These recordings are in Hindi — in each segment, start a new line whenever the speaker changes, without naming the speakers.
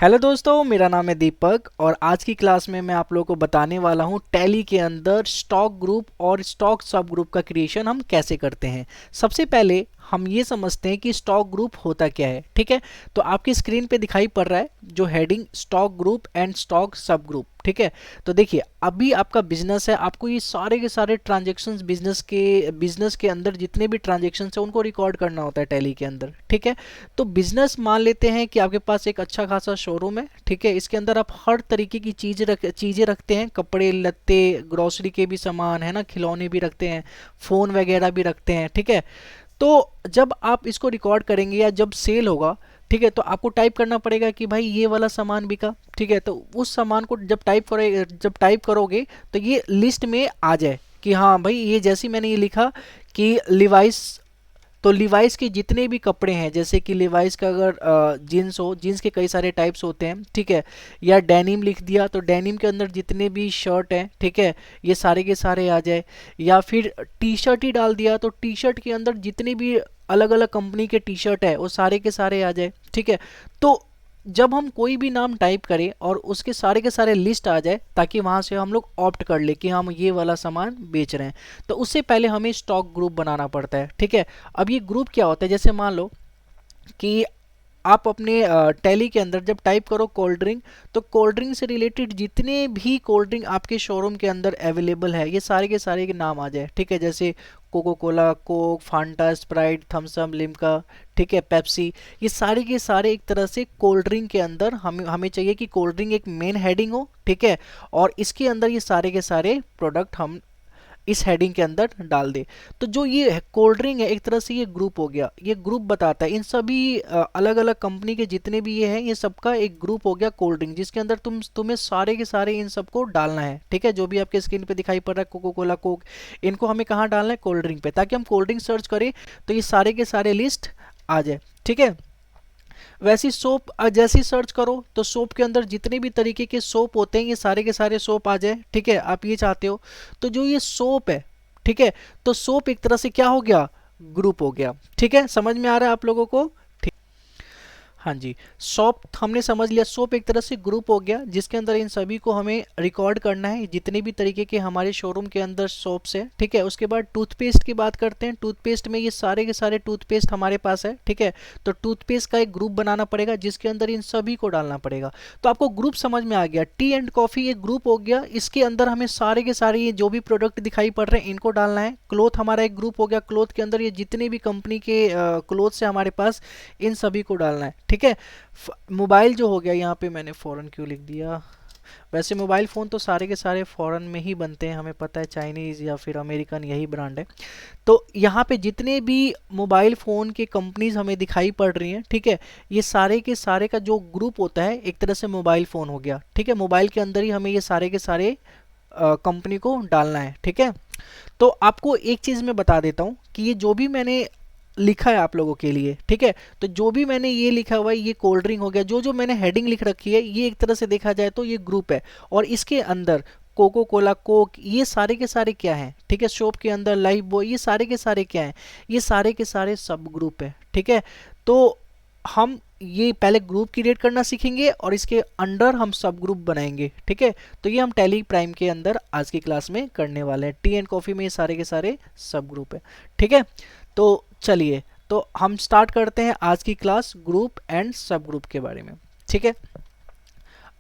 हेलो दोस्तों, मेरा नाम है दीपक और आज की क्लास में मैं आप लोगों को बताने वाला हूं टैली के अंदर स्टॉक ग्रुप और स्टॉक सब ग्रुप का क्रिएशन हम कैसे करते हैं। सबसे पहले हम ये समझते हैं कि स्टॉक ग्रुप होता क्या है। ठीक है, तो आपकी स्क्रीन पे दिखाई पड़ रहा है जो heading stock group and stock सब ग्रुप। ठीक है, तो देखिए अभी आपका बिजनेस है, आपको ये सारे के सारे ट्रांजेक्शन्स बिजनेस के अंदर जितने भी ट्रांजेक्शन्स है उनको रिकॉर्ड करना होता है टैली के अंदर। ठीक है, तो बिजनेस मान लेते हैं कि आपके पास एक अच्छा खासा शोरूम है। ठीक है, इसके अंदर आप हर तरीके की चीज़ें रखते हैं, कपड़े लत्ते ग्रोसरी के भी सामान है ना, खिलौने भी रखते हैं, फ़ोन वगैरह भी रखते हैं। ठीक है, तो जब आप इसको रिकॉर्ड करेंगे या जब सेल होगा, ठीक है, तो आपको टाइप करना पड़ेगा कि भाई ये वाला सामान बिका। ठीक है, तो उस सामान को जब टाइप करोगे तो ये लिस्ट में आ जाए कि हाँ भाई, ये जैसे मैंने ये लिखा कि लिवाइस, तो लिवाइस के जितने भी कपड़े हैं, जैसे कि लिवाइस का अगर जीन्स हो, जीन्स के कई सारे टाइप्स होते हैं। ठीक है, या डेनिम लिख दिया तो डेनिम के अंदर जितने भी शर्ट हैं, ठीक है, ये सारे के सारे आ जाए। या फिर टी शर्ट ही डाल दिया तो टी शर्ट के अंदर जितने भी अलग अलग कंपनी के टी शर्ट है वो सारे के सारे आ जाए। ठीक है, तो जब हम कोई भी नाम टाइप करें और उसके सारे के सारे लिस्ट आ जाए ताकि वहाँ से हम लोग ऑप्ट कर ले कि हम ये वाला सामान बेच रहे हैं, तो उससे पहले हमें स्टॉक ग्रुप बनाना पड़ता है। ठीक है, अब ये ग्रुप क्या होता है, जैसे मान लो कि आप अपने टैली के अंदर जब टाइप करो कोल्ड ड्रिंक, तो कोल्ड ड्रिंक से रिलेटेड जितने भी कोल्ड ड्रिंक आपके शोरूम के अंदर अवेलेबल है ये सारे के सारे के नाम आ जाए। ठीक है, जैसे cocoa Cola, Coke, Phanta, Sprite, Thums up, Limca, ठीक है, पेप्सी, ये सारे के सारे एक तरह से कोल्ड ड्रिंक के अंदर हमें हमें चाहिए कि कोल्ड ड्रिंक एक मेन हेडिंग हो। ठीक है, और इसके अंदर ये सारे के सारे प्रोडक्ट हम इस हेडिंग के अंदर डाल दे। तो जो ये कोल्ड ड्रिंक है एक तरह से ये ग्रुप हो गया, ये ग्रुप बताता है इन सभी अलग अलग कंपनी के जितने भी ये हैं, ये सबका एक ग्रुप हो गया कोल्ड ड्रिंक, जिसके अंदर तुम्हें सारे के सारे इन सबको डालना है। ठीक है, जो भी आपके स्क्रीन पे दिखाई पड़ रहा है कोको कोला, कोक, इनको हमें कहाँ डालना है, कोल्ड ड्रिंक पे, ताकि हम कोल्ड ड्रिंक सर्च करें तो ये सारे के सारे लिस्ट आ जाए। ठीक है, वैसी सोप जैसी सर्च करो तो सोप के अंदर जितने भी तरीके के सोप होते हैं ये सारे के सारे सोप आ जाए। ठीक है, आप ये चाहते हो तो जो ये सोप है, ठीक है, तो सोप एक तरह से क्या हो गया, ग्रुप हो गया। ठीक है, समझ में आ रहा है आप लोगों को। हाँ जी, सोप हमने समझ लिया, सोप एक तरह से ग्रुप हो गया जिसके अंदर इन सभी को हमें रिकॉर्ड करना है, जितने भी तरीके के हमारे शोरूम के अंदर सोप्स है। ठीक है, उसके बाद टूथपेस्ट की बात करते हैं। टूथपेस्ट में ये सारे के सारे टूथपेस्ट हमारे पास है। ठीक है, तो टूथपेस्ट का एक ग्रुप बनाना पड़ेगा जिसके अंदर इन सभी को डालना पड़ेगा। तो आपको ग्रुप समझ में आ गया, टी एंड कॉफ़ी एक ग्रुप हो गया, इसके अंदर हमें सारे के सारे ये जो भी प्रोडक्ट दिखाई पड़ रहे हैं इनको डालना है। क्लोथ हमारा एक ग्रुप हो गया, क्लोथ के अंदर ये जितने भी कंपनी के क्लोथ्स है हमारे पास इन सभी को डालना है। ठीक है, मोबाइल जो हो गया, यहाँ पे मैंने फॉरेन क्यों लिख दिया, वैसे मोबाइल फ़ोन तो सारे के सारे फॉरेन में ही बनते हैं, हमें पता है, चाइनीज़ या फिर अमेरिकन यही ब्रांड है। तो यहाँ पे जितने भी मोबाइल फ़ोन के कंपनीज हमें दिखाई पड़ रही हैं, ठीक है, ये सारे के सारे का जो ग्रुप होता है एक तरह से मोबाइल फ़ोन हो गया। ठीक है, मोबाइल के अंदर ही हमें ये सारे के सारे कंपनी को डालना है। ठीक है, तो आपको एक चीज़ मैं बता देता हूँ कि ये जो भी मैंने लिखा है आप लोगों के लिए, ठीक है, तो जो भी मैंने ये लिखा हुआ है ये कोल्ड ड्रिंक हो गया, जो जो मैंने हेडिंग लिख रखी है ये एक तरह से देखा जाए तो ये ग्रुप है। और इसके अंदर कोको कोला, कोक, ये सारे के सारे क्या हैं, ठीक है, शॉप के अंदर लाइफ बॉय, ये सारे के सारे क्या हैं, ये सारे के सारे सब ग्रुप है। ठीक है, तो हम ये पहले ग्रुप क्रिएट करना सीखेंगे और इसके अंडर हम सब ग्रुप बनाएंगे। ठीक है, तो ये हम टैली प्राइम के अंदर आज की क्लास में करने वाले हैं। टी एंड कॉफ़ी में ये सारे के सारे सब ग्रुप है। ठीक है, तो चलिए, तो हम स्टार्ट करते हैं आज की क्लास ग्रुप एंड सब ग्रुप के बारे में। ठीक है,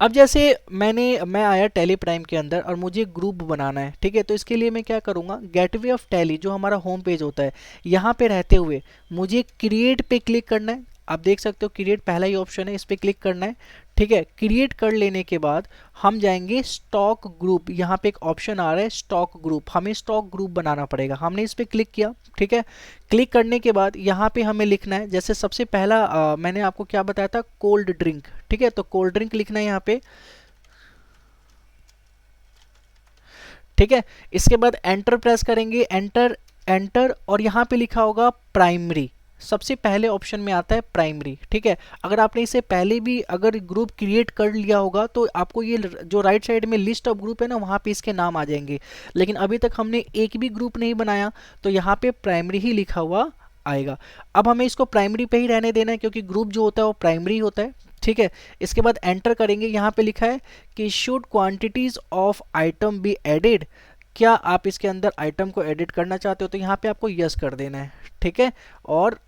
अब जैसे मैं आया टैली प्राइम के अंदर और मुझे ग्रुप बनाना है। ठीक है, तो इसके लिए मैं क्या करूँगा, गेटवे ऑफ टैली जो हमारा होम पेज होता है यहाँ पे रहते हुए मुझे क्रिएट पे क्लिक करना है। आप देख सकते हो क्रिएट पहला ही ऑप्शन है, इस पर क्लिक करना है। ठीक है, क्रिएट कर लेने के बाद हम जाएंगे स्टॉक ग्रुप, यहाँ पे एक ऑप्शन आ रहा है स्टॉक ग्रुप, हमें स्टॉक ग्रुप बनाना पड़ेगा, हमने इस पर क्लिक किया। ठीक है, क्लिक करने के बाद यहाँ पे हमें लिखना है, जैसे सबसे पहला मैंने आपको क्या बताया था, कोल्ड ड्रिंक। ठीक है, तो कोल्ड ड्रिंक लिखना है यहाँ पे। ठीक है, इसके बाद एंटर प्रेस करेंगे, एंटर, एंटर, और यहाँ पे लिखा होगा प्राइमरी, सबसे पहले ऑप्शन में आता है प्राइमरी। ठीक है, अगर आपने इसे पहले भी अगर ग्रुप क्रिएट कर लिया होगा तो आपको ये जो राइट साइड में लिस्ट ऑफ ग्रुप है ना वहाँ पे इसके नाम आ जाएंगे, लेकिन अभी तक हमने एक भी ग्रुप नहीं बनाया तो यहाँ पे प्राइमरी ही लिखा हुआ आएगा। अब हमें इसको प्राइमरी पे ही रहने देना है क्योंकि ग्रुप जो होता है वो प्राइमरी होता है। ठीक है, इसके बाद एंटर करेंगे। यहाँ पे लिखा है कि should quantities of item be added, क्या आप इसके अंदर आइटम को एडिट करना चाहते हो, तो यहाँ पे आपको यस कर देना है। ठीक है, और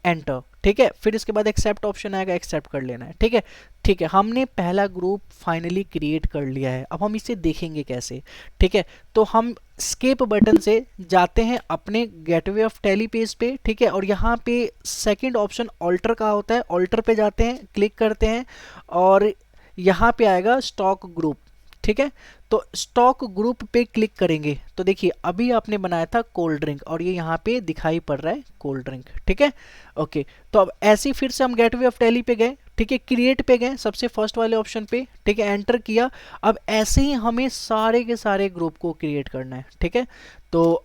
एंटर। ठीक है, फिर इसके बाद एक्सेप्ट ऑप्शन आएगा, एक्सेप्ट कर लेना है। ठीक है, ठीक है, हमने पहला ग्रुप फाइनली क्रिएट कर लिया है। अब हम इसे देखेंगे कैसे। ठीक है, तो हम स्केप बटन से जाते हैं अपने गेटवे ऑफ टैली पेज पे। ठीक है, और यहाँ पे सेकंड ऑप्शन ऑल्टर का होता है, ऑल्टर पे जाते हैं, क्लिक करते हैं और यहाँ पे आएगा स्टॉक ग्रुप। ठीक है, तो स्टॉक ग्रुप पे क्लिक करेंगे तो देखिए अभी आपने बनाया था कोल्ड ड्रिंक और ये यहाँ पे दिखाई पड़ रहा है कोल्ड ड्रिंक। ठीक है, ओके, तो अब ऐसे ही फिर से हम गेटवे ऑफ टैली पे गए। ठीक है, क्रिएट पे गए, सबसे फर्स्ट वाले ऑप्शन पे। ठीक है, एंटर किया। अब ऐसे ही हमें सारे के सारे ग्रुप को क्रिएट करना है। ठीक है, तो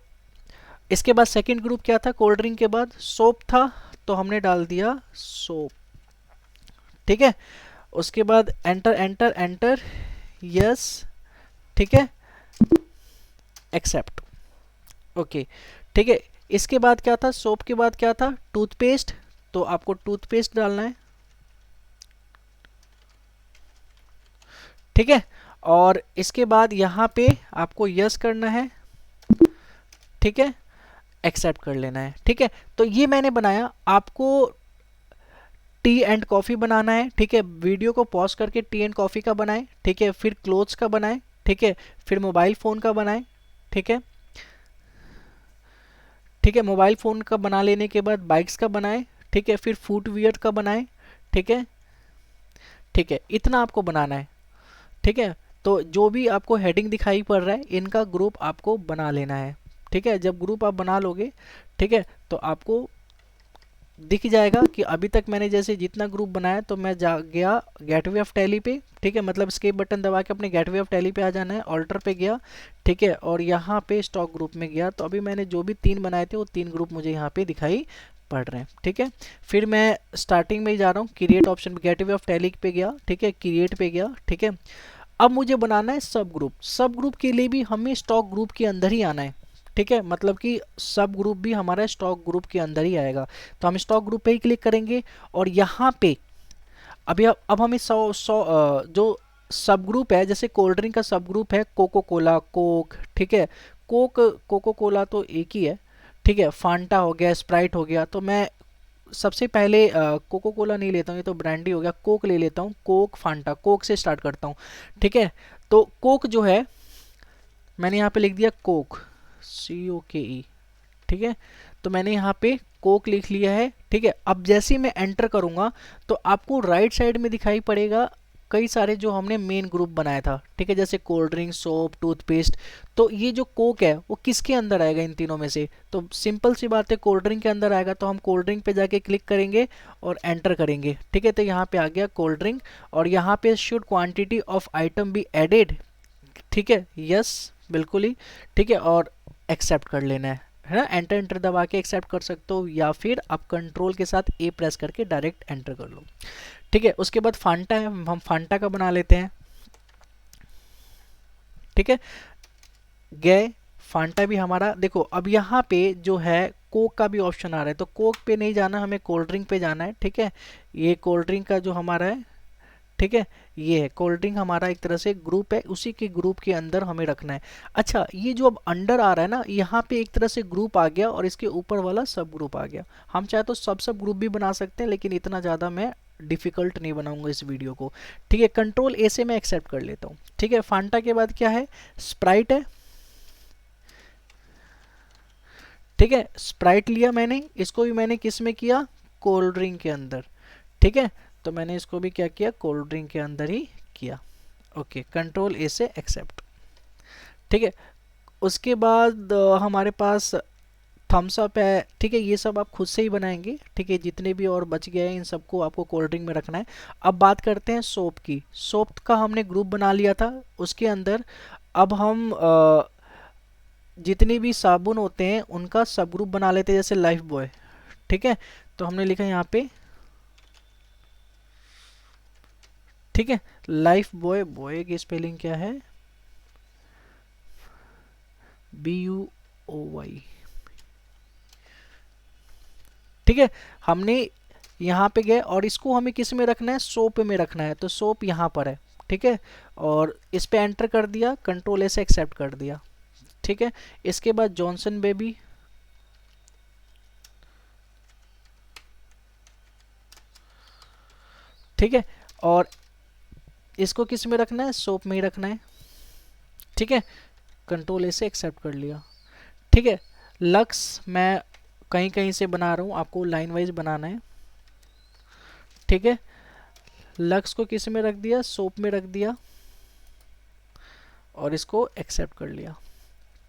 इसके बाद सेकंड ग्रुप क्या था, कोल्ड ड्रिंक के बाद सोप था, तो हमने डाल दिया सोप। ठीक है, उसके बाद एंटर एंटर एंटर, यस। ठीक है, एक्सेप्ट। ओके, ठीक है, इसके बाद क्या था, सोप के बाद क्या था, टूथपेस्ट, तो आपको टूथपेस्ट डालना है। ठीक है, और इसके बाद यहाँ पे आपको यस करना है। ठीक है, एक्सेप्ट कर लेना है। ठीक है, तो ये मैंने बनाया, आपको टी एंड कॉफ़ी बनाना है। ठीक है, वीडियो को पॉज करके टी एंड कॉफ़ी का बनाएं। ठीक है, फिर क्लोथ्स का बनाएं। ठीक है, फिर मोबाइल फ़ोन का बनाएं। ठीक है, ठीक है, मोबाइल फ़ोन का बना लेने के बाद बाइक्स का बनाएं। ठीक है, फिर फुटवियर का बनाएं। ठीक है, ठीक है, इतना आपको बनाना है। ठीक है, तो जो भी आपको हेडिंग दिखाई पड़ रहा है इनका ग्रुप आपको बना लेना है। ठीक है, जब ग्रुप आप बना लोगे, ठीक है, तो आपको दिख जाएगा कि अभी तक मैंने जैसे जितना ग्रुप बनाया, तो मैं जा गया गेटवे ऑफ टैली पे। ठीक है, मतलब स्केप बटन दबा के अपने गेटवे ऑफ टैली पे आ जाना है, ऑल्टर पे गया। ठीक है, और यहाँ पे स्टॉक ग्रुप में गया, तो अभी मैंने जो भी 3 बनाए थे वो 3 ग्रुप मुझे यहाँ पे दिखाई पड़ रहे हैं। ठीक है, फिर मैं स्टार्टिंग में ही जा रहा हूँ, create option gateway of tally पे गया। ठीक है, क्रिएट पे गया। ठीक है, अब मुझे बनाना है सब ग्रुप। सब ग्रुप के लिए भी हमें स्टॉक ग्रुप के अंदर ही आना है। ठीक है, मतलब कि सब ग्रुप भी हमारा स्टॉक ग्रुप के अंदर ही आएगा। तो हम स्टॉक ग्रुप पे ही क्लिक करेंगे और यहाँ पे अभी अब हमें जो सब ग्रुप है, जैसे कोल्ड ड्रिंक का सब ग्रुप है कोको कोला, कोक। ठीक है, कोको कोला तो एक ही है। ठीक है, फांटा हो गया, स्प्राइट हो गया, तो मैं सबसे पहले कोको कोला नहीं लेता हूँ, ये तो ब्रांडी हो गया, कोक ले लेता हूँ। कोक फांटा, कोक से स्टार्ट करता हूँ। ठीक है, तो कोक जो है मैंने यहाँ पे लिख दिया कोक, COKE। ठीक है, तो मैंने यहाँ पे कोक लिख लिया है। ठीक है, अब जैसे ही मैं एंटर करूँगा तो आपको राइट साइड में दिखाई पड़ेगा कई सारे जो हमने मेन ग्रुप बनाया था। ठीक है, जैसे कोल्ड ड्रिंक, सोप, टूथपेस्ट। तो ये जो कोक है वो किसके अंदर आएगा इन तीनों में से, तो सिंपल सी बात है कोल्ड ड्रिंक के अंदर आएगा। तो हम कोल्ड ड्रिंक पे जाके क्लिक करेंगे और एंटर करेंगे। ठीक है, तो यहाँ पे आ गया कोल्ड ड्रिंक और यहाँ पे should quantity of item be added. ठीक है, यस, बिल्कुल ही। ठीक है, और एक्सेप्ट कर लेना है ना, एंटर एंटर दबा के एक्सेप्ट कर सकते हो या फिर आप कंट्रोल के साथ ए प्रेस करके डायरेक्ट एंटर कर लो। ठीक है, उसके बाद फांटा है, हम फांटा का बना लेते हैं। ठीक है, गए, फांटा भी हमारा देखो। अब यहाँ पे जो है कोक का भी ऑप्शन आ रहा है, तो कोक पे नहीं जाना, हमें कोल्ड ड्रिंक पे जाना है। ठीक है, ये कोल्ड ड्रिंक का जो हमारा है, ठीक है, ये है कोल्ड ड्रिंक हमारा एक तरह से ग्रुप है, उसी के ग्रुप के अंदर हमें रखना है। अच्छा, ये जो अब अंडर आ रहा है ना, यहाँ पे एक तरह से ग्रुप आ गया और इसके ऊपर वाला सब ग्रुप आ गया। हम चाहे तो सब ग्रुप भी बना सकते हैं, लेकिन इतना ज़्यादा मैं डिफ़िकल्ट नहीं बनाऊंगा इस वीडियो को। ठीक है, कंट्रोल ए से मैं एक्सेप्ट कर लेता हूँ। ठीक है, फांटा के बाद क्या है, स्प्राइट है। ठीक है, स्प्राइट लिया मैंने, इसको भी मैंने किस में किया, कोल्ड ड्रिंक के अंदर। ठीक है, तो मैंने इसको भी क्या किया, कोल्ड ड्रिंक के अंदर ही किया। ओके, कंट्रोल ए से एक्सेप्ट। ठीक है, उसके बाद हमारे पास थम्स अप है। ठीक है, ये सब आप खुद से ही बनाएंगे। ठीक है, जितने भी और बच गए हैं इन सबको आपको कोल्ड ड्रिंक में रखना है। अब बात करते हैं सोप की। सोप का हमने ग्रुप बना लिया था, उसके अंदर अब हम जितने भी साबुन होते हैं उनका सब ग्रुप बना लेते हैं, जैसे लाइफ बॉय। ठीक है, तो हमने लिखा यहाँ पे, ठीक है, लाइफ बॉय, बॉय की स्पेलिंग क्या है, BUOY। ठीक है, हमने यहाँ पे गए और इसको हमें किस में रखना है, सोप में रखना है, तो सोप यहाँ पर है, ठीक है। और इस पे एंटर कर दिया, कंट्रोल ए से एक्सेप्ट कर दिया, ठीक है। इसके बाद जॉनसन बेबी, ठीक है। और इसको किस में रखना है, सोप में ही रखना है, ठीक है। कंट्रोल ए से एक्सेप्ट कर लिया, ठीक है। लक्स मैं कहीं कहीं से बना रहा हूँ, आपको लाइन वाइज बनाना है, ठीक है। लक्स को किस में रख दिया, सोप में रख दिया और इसको एक्सेप्ट कर लिया,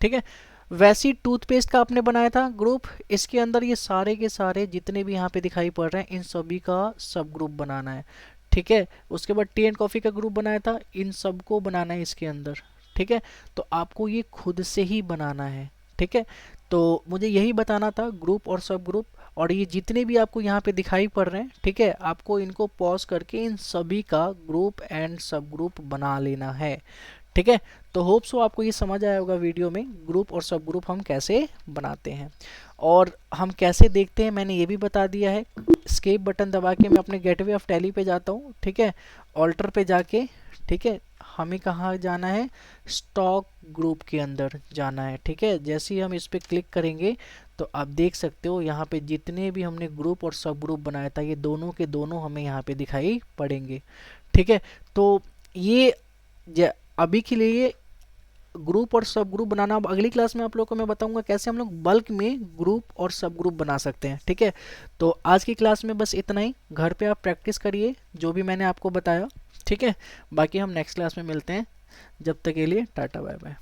ठीक है। वैसी टूथपेस्ट का आपने बनाया था ग्रुप, इसके अंदर ये सारे के सारे जितने भी यहाँ पे दिखाई पड़ रहे हैं इन सभी का सब ग्रुप बनाना है, ठीक है। उसके बाद टी एंड कॉफ़ी का ग्रुप बनाया था, इन सबको बनाना है इसके अंदर, ठीक है। तो आपको ये खुद से ही बनाना है, ठीक है। तो मुझे यही बताना था, ग्रुप और सब ग्रुप, और ये जितने भी आपको यहाँ पे दिखाई पड़ रहे हैं, ठीक है, आपको इनको पॉज करके इन सभी का ग्रुप एंड सब ग्रुप बना लेना है, ठीक है। तो होप सो आपको ये समझ आया होगा वीडियो में ग्रुप और सब ग्रुप हम कैसे बनाते हैं और हम कैसे देखते हैं, मैंने ये भी बता दिया है। एस्केप बटन दबा के मैं अपने गेटवे ऑफ टैली पे जाता हूँ, ठीक है। ऑल्टर पे जाके, ठीक है, हमें कहाँ जाना है, स्टॉक ग्रुप के अंदर जाना है, ठीक है। जैसे ही हम इस पर क्लिक करेंगे तो आप देख सकते हो यहाँ पे जितने भी हमने ग्रुप और सब ग्रुप बनाया था ये दोनों के दोनों हमें यहाँ पे दिखाई पड़ेंगे, ठीक है। तो ये अभी के लिए ग्रुप और सब ग्रुप बनाना, अब अगली क्लास में आप लोगों को मैं बताऊंगा कैसे हम लोग बल्क में ग्रुप और सब ग्रुप बना सकते हैं, ठीक है। तो आज की क्लास में बस इतना ही, घर पे आप प्रैक्टिस करिए जो भी मैंने आपको बताया, ठीक है। बाकी हम नेक्स्ट क्लास में मिलते हैं, जब तक के लिए टाटा बाय बाय।